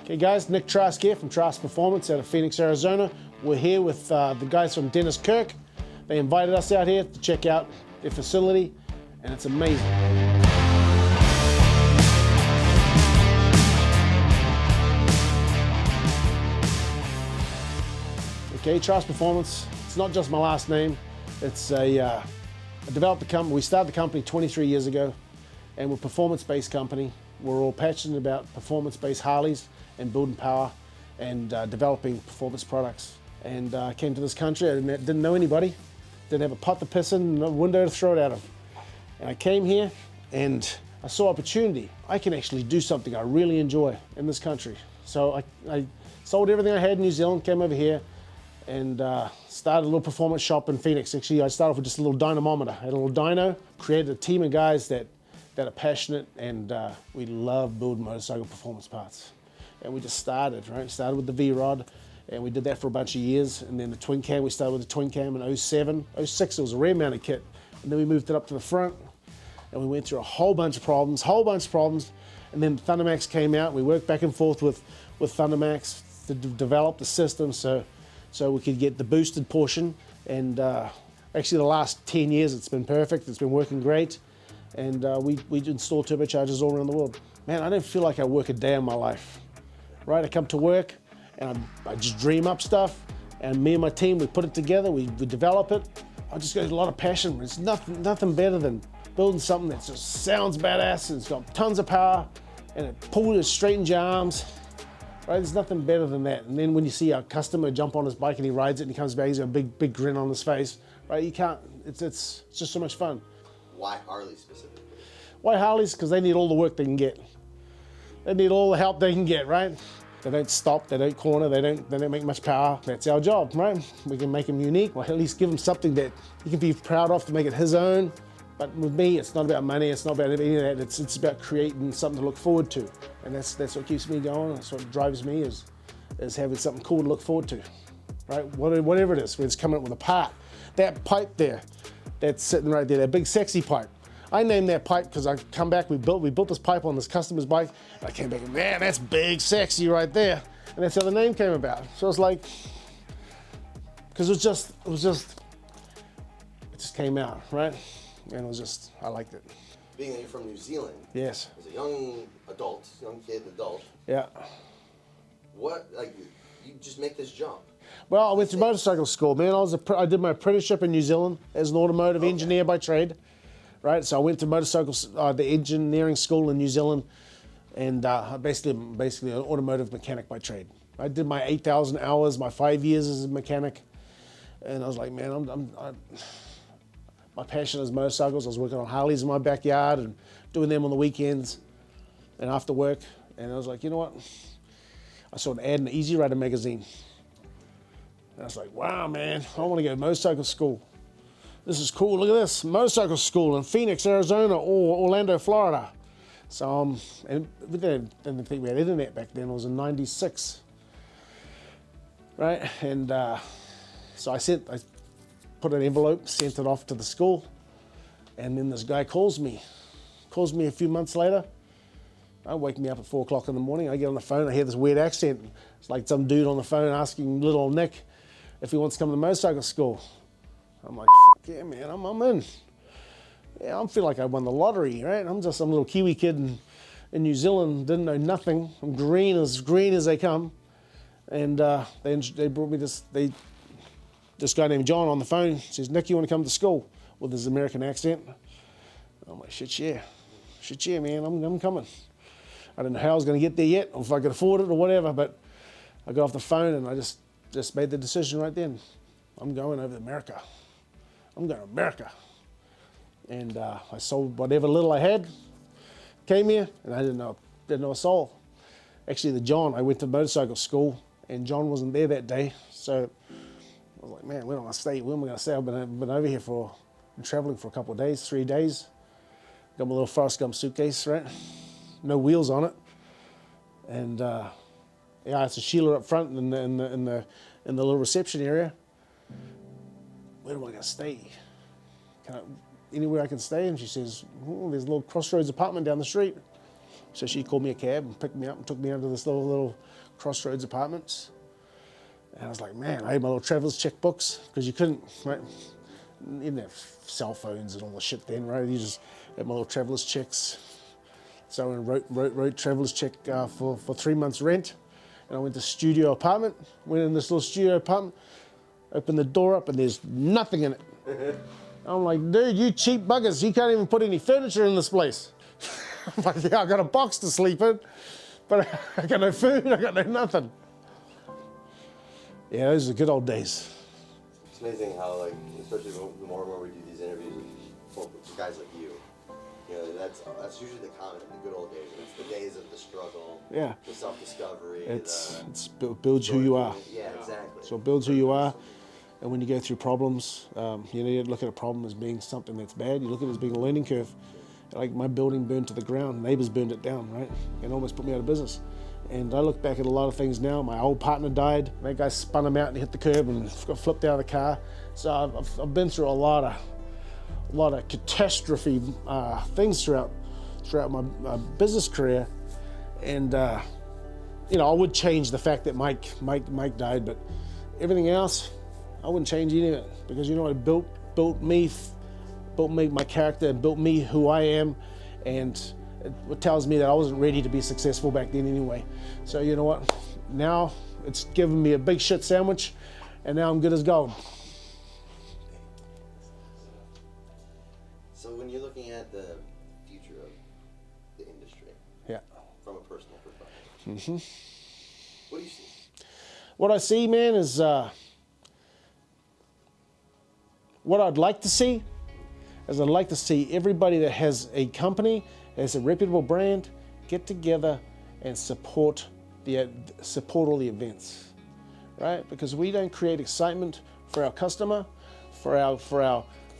Hey guys, Nick Trask here from Trask Performance out of Phoenix, Arizona. We're here with the guys from Dennis Kirk. They invited us out here to check out their facility, and it's amazing. Okay, Trask Performance, it's not just my last name. It's I developed the company, we started the company 23 years ago, and we're a performance-based company. We're all passionate about performance-based Harleys and building power and developing performance products. And I came to this country, I didn't know anybody, didn't have a pot to piss in, no window to throw it out of. And I came here and I saw opportunity. I can actually do something I really enjoy in this country. So I sold everything I had in New Zealand, came over here, and started a little performance shop in Phoenix. Actually, I started off with just a little dynamometer. I had a little dyno, created a team of guys that are passionate, and we love building motorcycle performance parts. And we just started, right? Started with the V-Rod, and we did that for a bunch of years. And then the twin cam, we started with the twin cam in 07. 06, it was a rear mounted kit. And then we moved it up to the front, and we went through a whole bunch of problems. And then Thundermax came out. We worked back and forth with Thundermax to develop the system so we could get the boosted portion. And actually the last 10 years, it's been perfect. It's been working great. And we install turbochargers all around the world. Man, I don't feel like I work a day in my life, right? I come to work and I just dream up stuff, and me and my team, we put it together, we develop it. I just got a lot of passion. It's nothing better than building something that just sounds badass, and it's got tons of power, and it pulls, it straightens your arms, right? There's nothing better than that. And then when you see our customer jump on his bike and he rides it and he comes back, he's got a big grin on his face, right? You can't, it's just so much fun. Why Harley specifically? Why Harleys? Because they need all the work they can get. They need all the help they can get, right? They don't stop, they don't corner, they don't make much power. That's our job, right? We can make them unique, or at least give them something that he can be proud of to make it his own. But with me, it's not about money, it's not about any of that. It's about creating something to look forward to. And that's what keeps me going. That's what drives me is having something cool to look forward to, right? Whatever it is, whether it's coming up with a part. That pipe there, that's sitting right there, that big sexy pipe. I named that pipe because I come back, we built this pipe on this customer's bike, and I came back and man, that's big sexy right there. And that's how the name came about. So it's like, because it just came out, right? And it was just, I liked it. Being that you're from New Zealand. Yes. As a young kid, adult. Yeah. What, like, you just make this jump? Well, I went to motorcycle school, man. I did my apprenticeship in New Zealand as an automotive engineer by trade, right? So I went to the engineering school in New Zealand, and basically an automotive mechanic by trade. I did my 8,000 hours, my 5 years as a mechanic, and I was like, man, my passion is motorcycles. I was working on Harleys in my backyard and doing them on the weekends and after work, and I was like, you know what? I saw an ad in the Easy Rider magazine. And I was like, wow, man, I want to go to motorcycle school. This is cool, look at this, motorcycle school in Phoenix, Arizona, or Orlando, Florida. So, and we didn't think we had internet back then, it was in '96, right? And so I put an envelope, sent it off to the school, and then this guy calls me a few months later. Wake me up at 4 o'clock in the morning, I get on the phone, I hear this weird accent. It's like some dude on the phone asking little old Nick if he wants to come to motorcycle school. I'm like, fuck yeah, man, I'm in. Yeah, I feel like I won the lottery, right? I'm just some little Kiwi kid in New Zealand, didn't know nothing. I'm green as they come. And they brought me this guy named John on the phone. Says, Nick, you want to come to school? With his American accent. I'm like, shit yeah, man, I'm coming. I didn't know how I was going to get there yet, or if I could afford it or whatever, but I got off the phone and I just made the decision right then. I'm going over to America. I'm going to America. And I sold whatever little I had, came here, and I didn't know a soul. Actually, I went to motorcycle school, and John wasn't there that day, so I was like, man, where am I going to stay? Where am I going to stay? I've been over here been traveling for a couple of days, 3 days. Got my little Forrest Gump suitcase, right? No wheels on it, and yeah, it's a Sheila up front in the little reception area. Where am I going to stay? Anywhere I can stay? And she says, oh, there's a little Crossroads apartment down the street. So she called me a cab and picked me up and took me out to this little Crossroads Apartments. And I was like, man, I had my little traveler's checkbooks, because you couldn't, right? You didn't have cell phones and all the shit then, right? You just had my little traveler's checks. So I wrote traveler's check for 3 months rent. And I went to studio apartment, went in this little studio apartment, opened the door up, and there's nothing in it. I'm like, dude, you cheap buggers, you can't even put any furniture in this place. I'm like, yeah, I got a box to sleep in, but I got no food, I got no nothing. Yeah, those are the good old days. It's amazing how, like, especially the more and more we do these interviews with guys like you, you know, that's usually the comment in the good old days. It's the days of the struggle, Yeah. the self-discovery. It's builds who you are. Yeah, exactly. So it builds who you are. And when you go through problems, you know, you don't look at a problem as being something that's bad. You look at it as being a learning curve. Like my building burned to the ground, neighbors burned it down, right? And almost put me out of business. And I look back at a lot of things now. My old partner died. That guy spun him out and hit the curb and got flipped out of the car. So I've been through a lot of catastrophe things throughout my business career. And you know, I would change the fact that Mike died, but everything else, I wouldn't change any of it, because you know, it built me, my character, built me who I am, and it tells me that I wasn't ready to be successful back then anyway. So you know what? Now it's given me a big shit sandwich, and now I'm good as gold. So when you're looking at the future of the industry, Yeah. from a personal perspective, what do you see? What I see, man, is what I'd like to see is I'd like to see everybody that has a company, has a reputable brand, get together and support all the events, right? Because we don't create excitement for our customer, for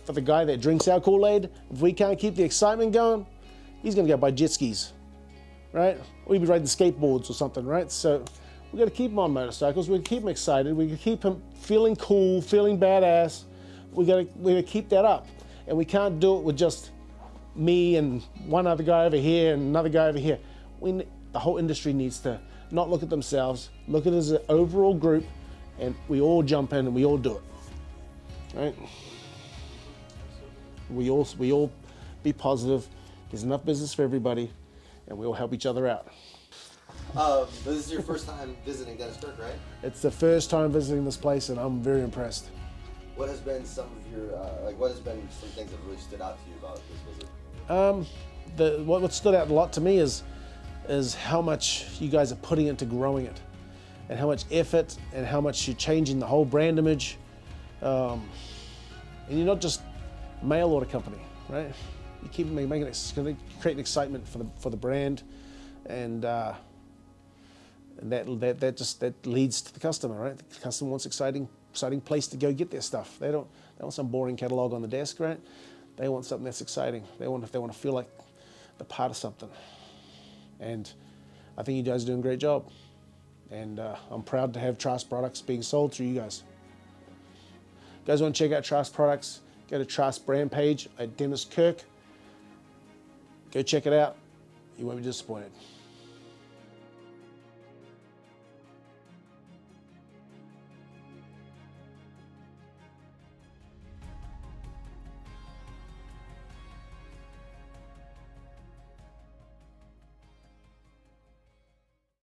the guy that drinks our Kool-Aid. If we can't keep the excitement going, he's gonna go buy jet skis, right? Or he'll be riding skateboards or something, right? So we gotta keep him on motorcycles. We gotta keep him excited. We gotta keep him feeling cool, feeling badass. We gotta keep that up. And we can't do it with just me and one other guy over here and another guy over here. The whole industry needs to not look at themselves, look at it as an overall group, and we all jump in and we all do it, right? We all be positive. There's enough business for everybody, and we all help each other out. This is your first time visiting Dennis Kirk, right? It's the first time visiting this place, and I'm very impressed. What has been some of your, what has been some things that really stood out to you about this visit? What stood out a lot to me is how much you guys are putting into growing it, and how much effort and how much you're changing the whole brand image. And you're not just a mail order company, right? You keep making it, creating excitement for the brand, and that leads to the customer, right? The customer wants exciting place to go get their stuff. They don't want some boring catalog on the desk, right? They want something that's exciting. They want to feel like they're part of something. And I think you guys are doing a great job. And I'm proud to have Trask products being sold through you guys. If you guys want to check out Trask products, go to Trask brand page at Dennis Kirk. Go check it out. You won't be disappointed.